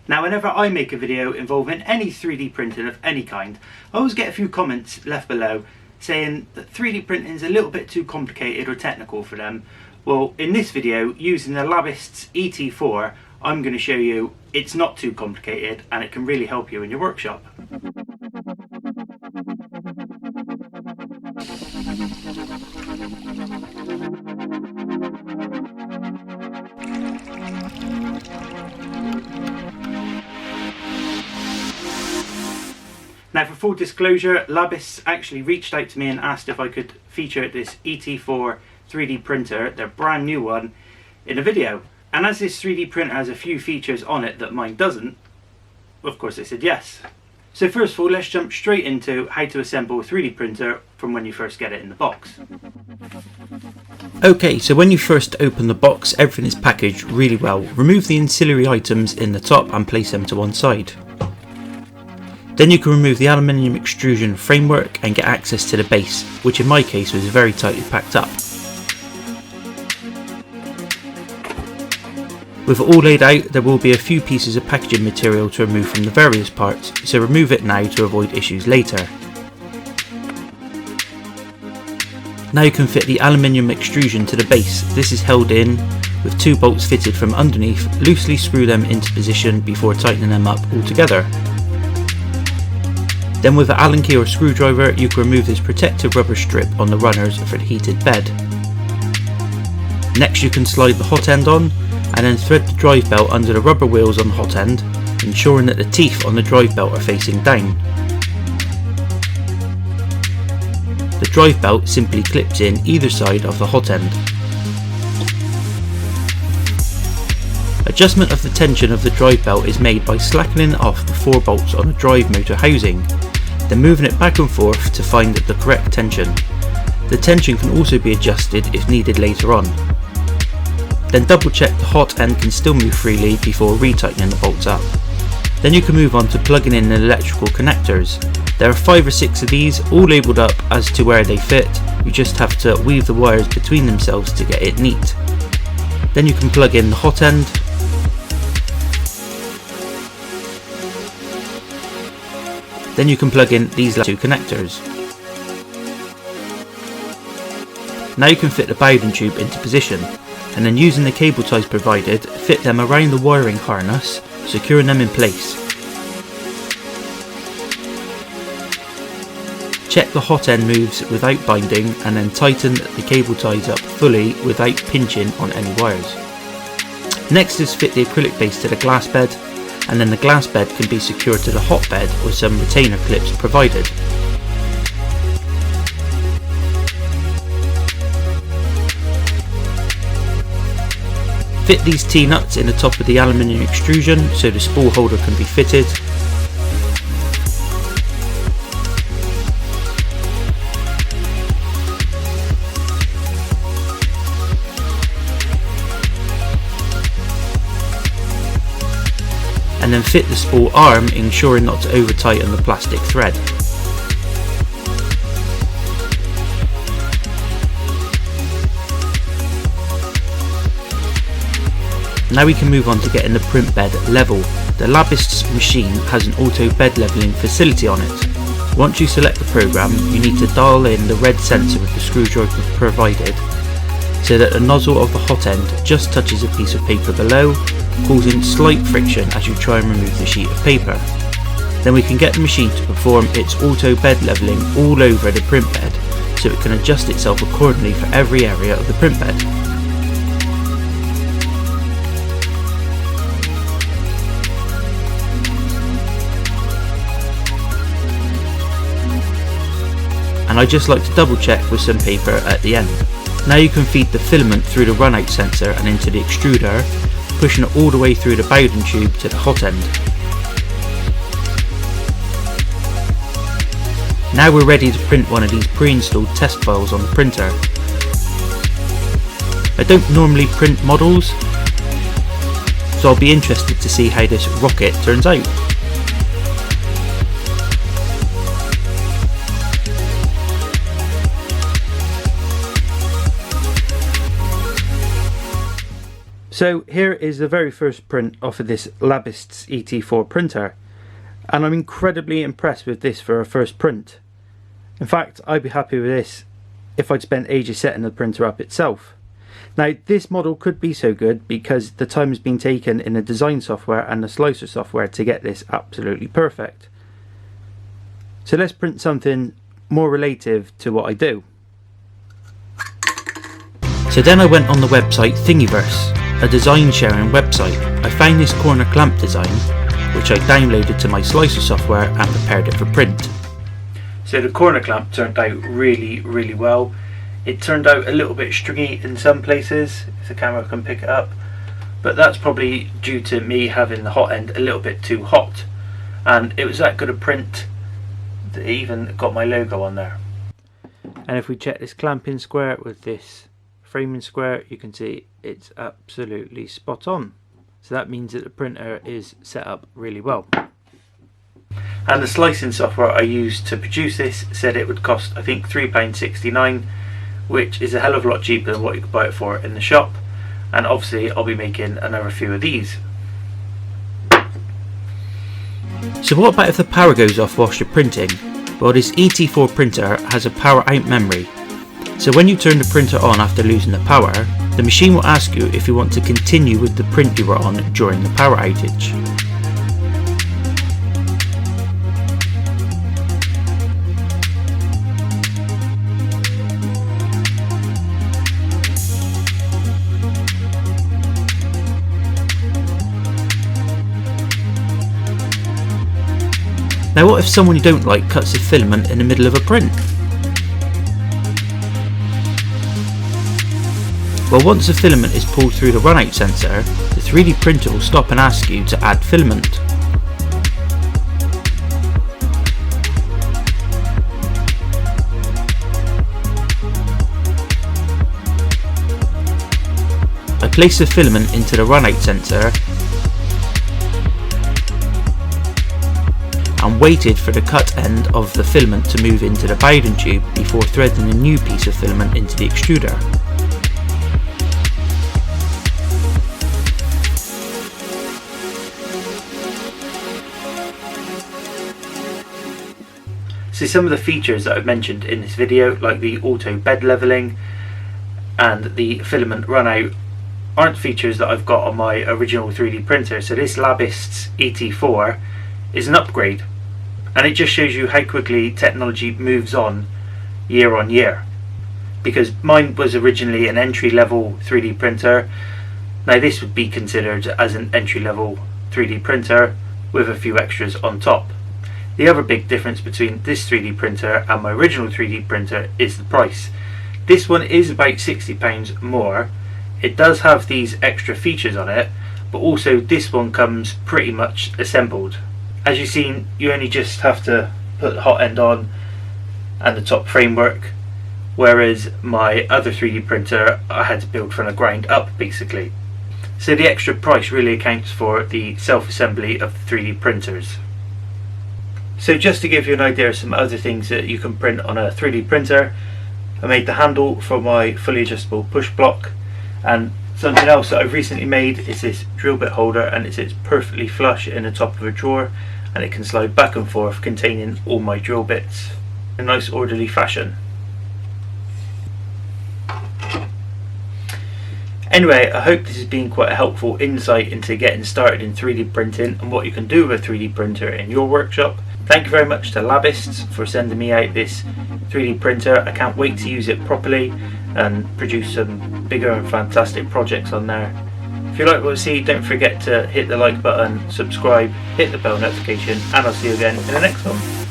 Now, whenever I make a video involving any 3D printing of any kind, I always get a few comments left below saying that 3D printing is a little bit too complicated or technical for them. Well, in this video, using the Labists ET4, I'm going to show you it's not too complicated and it can really help you in your workshop. Now, for full disclosure, Labists actually reached out to me and asked if I could feature this ET4 3D printer, their brand new one, in a video. And as this 3D printer has a few features on it that mine doesn't, of course I said yes. So first of all, let's jump straight into how to assemble a 3D printer from when you first get it in the box. Okay, so when you first open the box, everything is packaged really well. Remove the ancillary items in the top and place them to one side. Then you can remove the aluminium extrusion framework and get access to the base, which in my case was very tightly packed up. With it all laid out, there will be a few pieces of packaging material to remove from the various parts, so remove it now to avoid issues later. Now you can fit the aluminium extrusion to the base. This is held in with 2 bolts fitted from underneath. Loosely screw them into position before tightening them up all together. Then with an Allen key or screwdriver, you can remove this protective rubber strip on the runners for the heated bed. Next you can slide the hot end on and then thread the drive belt under the rubber wheels on the hot end, ensuring that the teeth on the drive belt are facing down. The drive belt simply clips in either side of the hot end. Adjustment of the tension of the drive belt is made by slackening off the 4 bolts on the drive motor housing, then moving it back and forth to find the correct tension. The tension can also be adjusted if needed later on. Then double check the hot end can still move freely before retightening the bolts up. Then you can move on to plugging in the electrical connectors. There are 5 or 6 of these, all labelled up as to where they fit. You just have to weave the wires between themselves to get it neat. Then you can plug in the hot end. Then you can plug in these 2 connectors. Now you can fit the Bowden tube into position, and then using the cable ties provided, fit them around the wiring harness, securing them in place. Check the hot end moves without binding, and then tighten the cable ties up fully without pinching on any wires. Next is fit the acrylic base to the glass bed, and then the glass bed can be secured to the hot bed with some retainer clips provided. Fit these T-nuts in the top of the aluminium extrusion so the spool holder can be fitted. And then fit the spool arm, ensuring not to over tighten the plastic thread. Now we can move on to getting the print bed level. The Labists machine has an auto bed leveling facility on it. Once you select the program, you need to dial in the red sensor with the screwdriver provided so that the nozzle of the hot end just touches a piece of paper below, causing slight friction as you try and remove the sheet of paper. Then we can get the machine to perform its auto bed leveling all over the print bed so it can adjust itself accordingly for every area of the print bed. And I just like to double check with some paper at the end. Now you can feed the filament through the run out sensor and into the extruder, pushing it all the way through the Bowden tube to the hot end. Now we're ready to print one of these pre-installed test files on the printer. I don't normally print models, so I'll be interested to see how this rocket turns out. So here is the very first print off of this Labists ET4 printer, and I'm incredibly impressed with this for a first print. In fact, I'd be happy with this if I'd spent ages setting the printer up itself. Now this model could be so good because the time has been taken in the design software and the slicer software to get this absolutely perfect. So let's print something more relative to what I do. So then I went on the website Thingiverse, a design sharing website. I found this corner clamp design, which I downloaded to my slicer software and prepared it for print. So the corner clamp turned out really well. It turned out a little bit stringy in some places, if the camera can pick it up, but that's probably due to me having the hot end a little bit too hot, and it was that good a print that it even got my logo on there. And if we check this clamping square with this framing square, you can see it's absolutely spot on. So that means that the printer is set up really well. And the slicing software I used to produce this said it would cost, I think, £3.69, which is a hell of a lot cheaper than what you could buy it for in the shop. And obviously I'll be making another few of these. So what about if the power goes off whilst you're printing? Well, this ET4 printer has a power out memory. So when you turn the printer on after losing the power, the machine will ask you if you want to continue with the print you were on during the power outage. Now what if someone you don't like cuts the filament in the middle of a print? Well, once the filament is pulled through the runout sensor, the 3D printer will stop and ask you to add filament. I place the filament into the runout sensor and waited for the cut end of the filament to move into the Bowden tube before threading a new piece of filament into the extruder. So some of the features that I've mentioned in this video, like the auto bed leveling and the filament runout, aren't features that I've got on my original 3D printer. So this Labists ET4 is an upgrade, and it just shows you how quickly technology moves on year, because mine was originally an entry-level 3D printer. Now this would be considered as an entry-level 3D printer with a few extras on top. The other big difference between this 3D printer and my original 3D printer is the price. This one is about £60 more. It does have these extra features on it, but also this one comes pretty much assembled. As you've seen, you only just have to put the hot end on and the top framework, whereas my other 3D printer I had to build from the ground up basically. So the extra price really accounts for the self-assembly of the 3D printers. So just to give you an idea of some other things that you can print on a 3D printer, I made the handle for my fully adjustable push block, and something else that I've recently made is this drill bit holder, and it sits perfectly flush in the top of a drawer, and it can slide back and forth containing all my drill bits in a nice orderly fashion. Anyway, I hope this has been quite a helpful insight into getting started in 3D printing and what you can do with a 3D printer in your workshop. Thank you very much to Labists for sending me out this 3D printer. I can't wait to use it properly and produce some bigger and fantastic projects on there. If you like what you see, don't forget to hit the like button, subscribe, hit the bell notification, and I'll see you again in the next one.